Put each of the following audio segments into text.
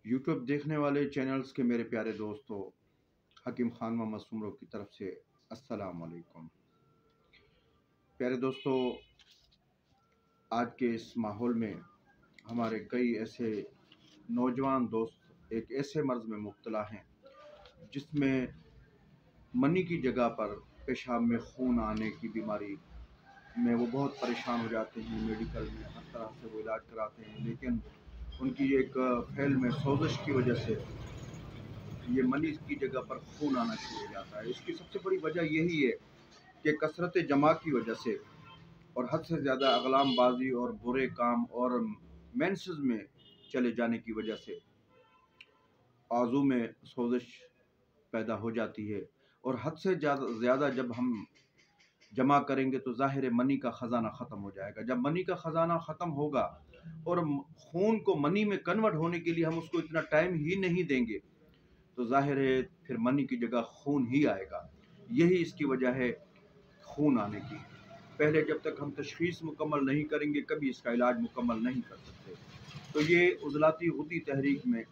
YouTube देखने वाले channels के मेरे प्यारे दोस्तों, हकीम खान मोहम्मद सुमरो की तरफ से अस्सलाम वालेकुम। प्यारे दोस्तों, आज के इस माहौल में हमारे कई ऐसे नौजवान दोस्त एक ऐसे मर्ज़ में मुब्तला हैं जिसमें मनी की जगह पर पेशाब में खून आने की बीमारी में वो बहुत परेशान हो जाते हैं। मेडिकल में हर तरह से वो इलाज कराते हैं, लेकिन उनकी एक फैल में सोजिश की वजह से ये मनी की जगह पर खून आना शुरू हो जाता है। इसकी सबसे बड़ी वजह यही है कि कसरत जमा की वजह से और हद से ज़्यादा अगलाम बाजी और बुरे काम और मेंसेस में चले जाने की वजह से आज़ू में सोजिश पैदा हो जाती है। और हद से ज़्यादा जब हम जमा करेंगे तो ज़ाहिर है मनी का ख़जाना ख़त्म हो जाएगा। जब मनी का ख़जाना ख़त्म होगा और खून को मनी में कन्वर्ट होने के लिए हम उसको इतना टाइम ही नहीं देंगे तो ज़ाहिर है फिर मनी की जगह खून ही आएगा। यही इसकी वजह है खून आने की। पहले जब तक हम तशख़ीस मुकम्मल नहीं करेंगे कभी इसका इलाज मुकम्मल नहीं कर सकते। तो ये उज़लाती गुद्दी तहरीक में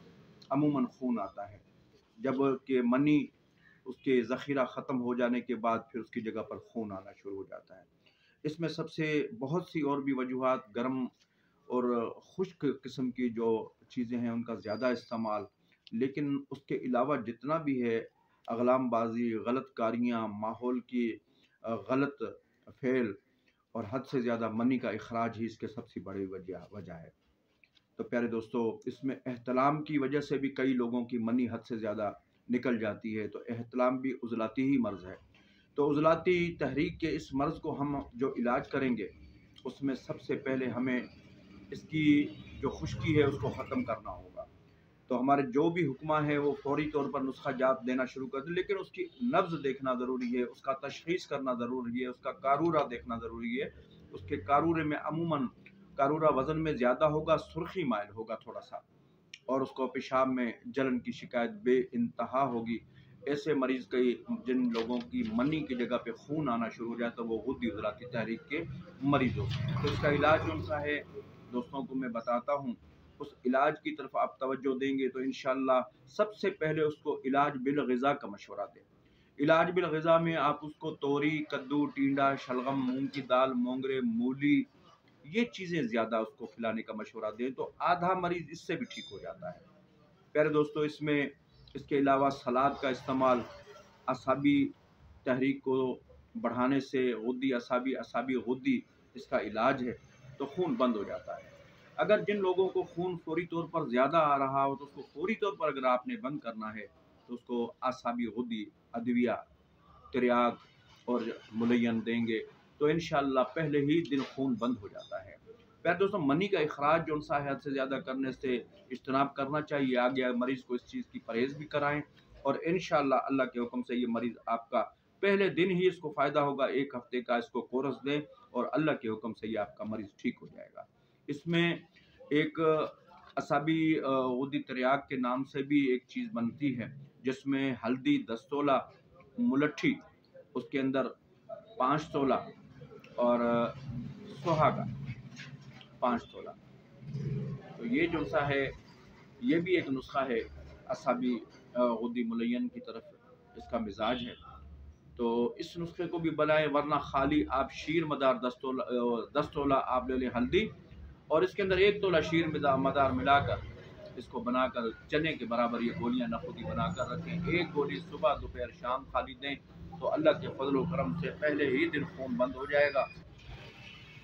अमूमन खून आता है, जब कि मनी उसके ज़ख़ीरा ख़त्म हो जाने के बाद फिर उसकी जगह पर खून आना शुरू हो जाता है। इसमें सबसे बहुत सी और भी वजूहात, गर्म और खुश्क किस्म की जो चीज़ें हैं उनका ज़्यादा इस्तेमाल, लेकिन उसके अलावा जितना भी है अगलाम बाजी, गलत कारियाँ, माहौल की गलत फ़ेल और हद से ज़्यादा मनी का इखराज ही इसके सबसे बड़ी वजह है। तो प्यारे दोस्तों, इसमें एहतलाम की वजह से भी कई लोगों की मनी हद से ज़्यादा निकल जाती है। तो एहतलाम भी उज़लाती ही मर्ज़ है। तो उज़लाती तहरीक के इस मर्ज़ को हम जो इलाज करेंगे उसमें सबसे पहले हमें इसकी जो खुश्की है उसको ख़त्म करना होगा। तो हमारे जो भी हुक्मा है वो फ़ौरी तौर पर नुस्खा जात देना शुरू कर दें, लेकिन उसकी नब्ज़ देखना ज़रूरी है, उसका तशख़ीस करना ज़रूरी है, उसका कारूरा देखना ज़रूरी है। उसके कारूरे में अमूमन कारूरा वज़न में ज़्यादा होगा, सुर्ख़ी माइल होगा थोड़ा-सा, और उसको पेशाब में जलन की शिकायत बेइंतहा होगी। ऐसे मरीज़ कई जिन लोगों की मनी की जगह पे खून आना शुरू हो जाए तो वो गुद्दी उज़लाती तहरीक के मरीज़ होते हैं। तो इसका इलाज कौन-सा है दोस्तों को मैं बताता हूँ। उस इलाज की तरफ आप तवज्जो देंगे तो इंशाअल्लाह सबसे पहले उसको इलाज बिल-ग़िज़ा का मशवरा दें। इलाज बिल-ग़िज़ा में आप उसको तोरी, कद्दू, टिंडा, शलगम, मूँग की दाल, मोंगरे, मूली, ये चीज़ें ज़्यादा उसको खिलाने का मशवरा दें तो आधा मरीज़ इससे भी ठीक हो जाता है। प्यारे दोस्तों, इसमें इसके अलावा सलाद का इस्तेमाल असाबी तहरीक को बढ़ाने से गुद्दी असाबी गुद्दी इसका इलाज है, तो खून बंद हो जाता है। अगर जिन लोगों को खून फ़ौरी तौर पर ज़्यादा आ रहा हो तो उसको फ़ौरी तौर पर अगर आपने बंद करना है तो उसको असाबी गुद्दी अदविया, तिर्याक और मुलय्यन देंगे तो इंशाअल्लाह पहले ही दिन खून बंद हो जाता है। प्यारे दोस्तों, मनी का इखराज जो-सा है हद से ज़्यादा करने से इज्तनाब करना चाहिए। आगे मरीज़ को इस चीज़ की परहेज़ भी कराएँ और इंशाअल्लाह अल्लाह के हुक्म से ये मरीज़ आपका पहले दिन ही इसको फ़ायदा होगा। 1 हफ़्ते का इसको कोर्स दें और अल्लाह के हुक्म से ये आपका मरीज़ ठीक हो जाएगा। इसमें एक असाबी गुद्दी तिर्याक के नाम से भी एक चीज़ बनती है, जिसमें हल्दी 10 तोला, मुलट्ठी उसके अंदर 5 तोला और सुहागा 5 तोला। तो ये जो-सा है ये भी एक नुस्ख़ा है असाबी गुद्दी मुलय्यन की तरफ इसका मिज़ाज है। तो इस नुस्खे को भी बनाएँ, वरना खाली आप शीर मदार 10 तोला आप ले लें हल्दी और इसके अंदर 1 तोला शीर मदार मिलाकर इसको बनाकर चने के बराबर ये गोलियाँ नखुदी बनाकर रखें। 1 गोली सुबह, दोपहर, शाम खाली दें तो अल्लाह के फज़ल व करम से पहले ही दिन खून बंद हो जाएगा।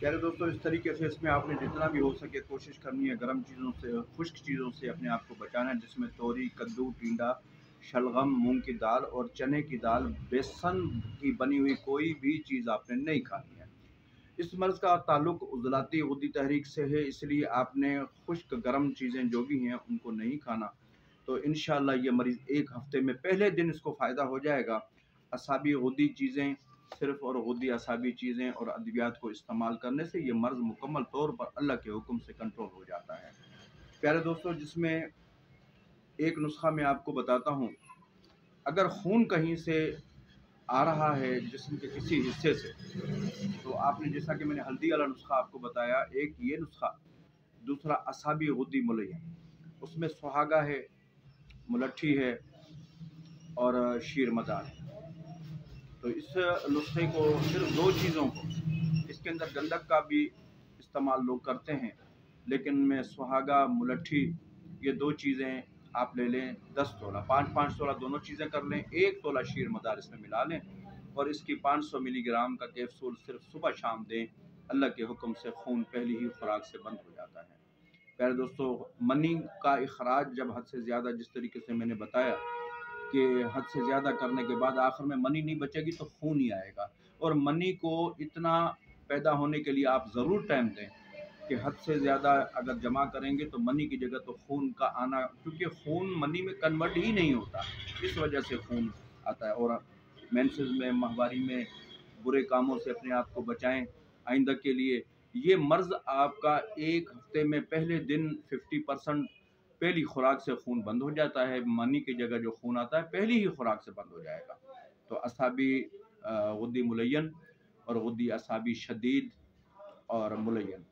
प्यारे दोस्तों, इस तरीके से इसमें आपने जितना भी हो सके कोशिश करनी है गर्म चीज़ों से, खुश्क चीज़ों से अपने आप को बचाना है, जिसमें तोरी, कद्दू, टिंडा, शलगम, मूंग की दाल और चने की दाल, बेसन की बनी हुई कोई भी चीज़ आपने नहीं खानी है। इस मर्ज़ का ताल्लुक उज़लाती गुद्दी तहरीक से है, इसलिए आपने खुश्क गर्म चीज़ें जो भी हैं उनको नहीं खाना। तो इंशाअल्लाह ये मरीज़ 1 हफ़्ते में पहले दिन इसको फ़ायदा हो जाएगा। असाबी गुद्दी चीज़ें सिर्फ़ और गुद्दी असाबी चीज़ें और अद्वियात को इस्तेमाल करने से ये मर्ज़ मुकम्मल तौर पर अल्लाह के हुक्म से कंट्रोल हो जाता है। प्यारे दोस्तों, जिसमें एक नुस्ख़ा मैं आपको बताता हूँ। अगर खून कहीं से आ रहा है जिस्म के किसी हिस्से से, तो आपने जैसा कि मैंने हल्दी वाला नुस्ख़ा आपको बताया, एक ये नुस्ख़ा, दूसरा असाबी गुद्दी मुलय्यन। उसमें सुहागा है, मुलट्ठी है और शीर मदार है। तो इस नुस्खे को सिर्फ दो चीज़ों को, इसके अंदर गंधक का भी इस्तेमाल लोग करते हैं, लेकिन मैं सुहागा, मुलट्ठी, ये दो चीज़ें आप ले लें 10 तोला, 5-5 तोला दोनों चीज़ें कर लें, 1 तोला शीर मदार इसमें मिला लें और इसकी 500 मिलीग्राम का कैप्सूल सिर्फ सुबह शाम दें। अल्लाह के हुक्म से खून पहली ही खुराक से बंद हो जाता है। प्यारे दोस्तों, मनी का इखराज जब हद से ज़्यादा, जिस तरीके से मैंने बताया कि हद से ज़्यादा करने के बाद आखिर में मनी नहीं बचेगी तो खून ही आएगा, और मनी को इतना पैदा होने के लिए आप ज़रूर टाइम दें कि हद से ज़्यादा अगर जमा करेंगे तो मनी की जगह तो खून का आना, क्योंकि खून मनी में कन्वर्ट ही नहीं होता, इस वजह से खून आता है। और मेंसेस में, माहवारी में बुरे कामों से अपने आप को बचाएं आइंदा के लिए। ये मर्ज़ आपका एक हफ्ते में पहले दिन 50% पहली खुराक से खून बंद हो जाता है, मनी की जगह जो खून आता है पहली ही खुराक से बंद हो जाएगा। तो असाबी गुद्दी मुलय्यन और गुद्दी असाबी शदीद और मुलय्यन,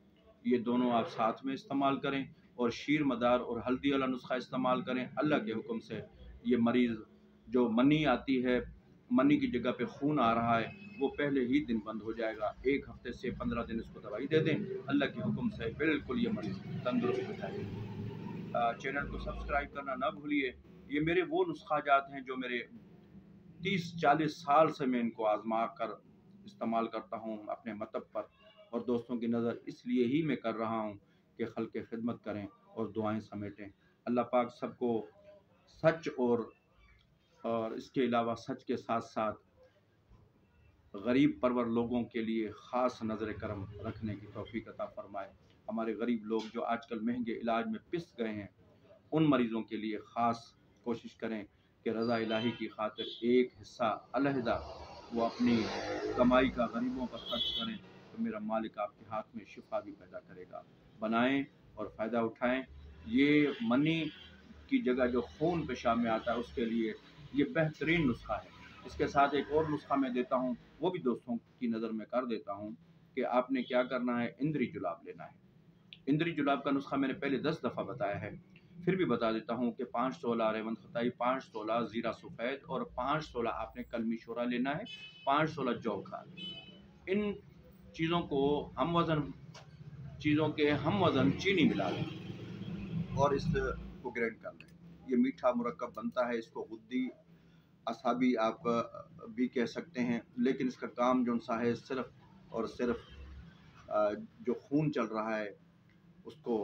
ये दोनों आप साथ में इस्तेमाल करें और शीर मदार और हल्दी वाला नुस्खा इस्तेमाल करें। अल्लाह के हुक्म से ये मरीज़ जो मनी आती है, मनी की जगह पे खून आ रहा है, वो पहले ही दिन बंद हो जाएगा। 1 हफ्ते से 15 दिन इसको दवाई दे दें, अल्लाह के हुक्म से बिल्कुल ये मरीज़ तंदुरुस्त हो जाएगा। चैनल को सब्सक्राइब करना ना भूलिए। ये मेरे वो नुस्खाजात हैं जो मेरे 30-40 साल से मैं इनको आजमा कर इस्तेमाल करता हूँ अपने मतब पर, और दोस्तों की नज़र इसलिए ही मैं कर रहा हूँ कि खल्क़ की खिदमत करें और दुआएं समेटें। अल्लाह पाक सबको सच और इसके अलावा सच के साथ साथ गरीब परवर लोगों के लिए ख़ास नज़र करम रखने की तौफ़ीक अता फ़रमाए। हमारे गरीब लोग जो आजकल महंगे इलाज में पिस गए हैं, उन मरीज़ों के लिए ख़ास कोशिश करें कि रज़ा इलाही की खातिर एक हिस्सा अलहदा वो अपनी कमाई का गरीबों पर खर्च करें, तो मेरा मालिक आपके हाथ में शिफा भी पैदा करेगा। बनाएं और फ़ायदा उठाएं। ये मनी की जगह जो खून पेशाब में आता है उसके लिए ये बेहतरीन नुस्खा है। इसके साथ एक और नुस्खा मैं देता हूँ, वो भी दोस्तों की नज़र में कर देता हूँ कि आपने क्या करना है, इंद्री जुलाब लेना है। इंद्री जुलाब का नुस्खा मैंने पहले 10 दफ़ा बताया है, फिर भी बता देता हूँ कि 5 तोला रेवंत खताई, 5 तोला ज़ीरा सफ़ेद और 5 तोला आपने कलमी शोरा लेना है, 5 तोला जौ खाल। इन चीज़ों को हम वज़न चीनी मिला लें और इसको ग्राइंड कर लें। ये मीठा मुरक्कब बनता है, इसको गुद्दी असाबी आप भी कह सकते हैं, लेकिन इसका काम जो सा है सिर्फ़ और सिर्फ जो खून चल रहा है उसको,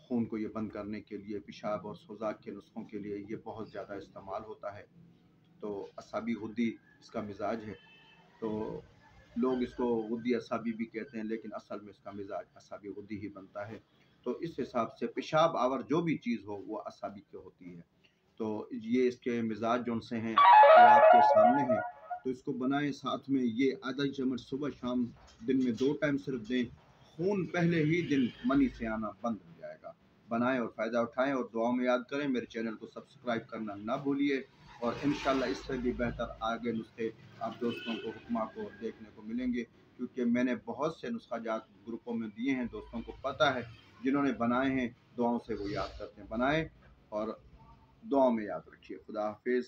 खून को ये बंद करने के लिए, पेशाब और सोज़ाक के नुस्खों के लिए ये बहुत ज़्यादा इस्तेमाल होता है। तो असाबी गुद्दी इसका मिजाज है, तो लोग इसको गुद्दी असाबी भी कहते हैं, लेकिन असल में इसका मिजाज असाबी गुद्दी ही बनता है। तो इस हिसाब से पेशाब आवर जो भी चीज़ हो वो असाबी की होती है। तो ये इसके मिजाज जो से हैं वो आपके सामने हैं। तो इसको बनाएं, साथ में ये आधा चम्मच सुबह शाम दिन में 2 टाइम सिर्फ दें, खून पहले ही दिन मनी से आना बंद हो जाएगा। बनाएं और फ़ायदा उठाएं और दुआओं में याद करें। मेरे चैनल को सब्सक्राइब करना ना भूलिए, और इंशाल्लाह इससे भी बेहतर आगे नुस्खे आप दोस्तों को, हुक्मा को देखने को मिलेंगे, क्योंकि मैंने बहुत से नुस्खाजात ग्रुपों में दिए हैं, दोस्तों को पता है, जिन्होंने बनाए हैं दुआओं से वो याद करते हैं। बनाएं और दुआओं में याद रखिए। खुदा हाफिज़।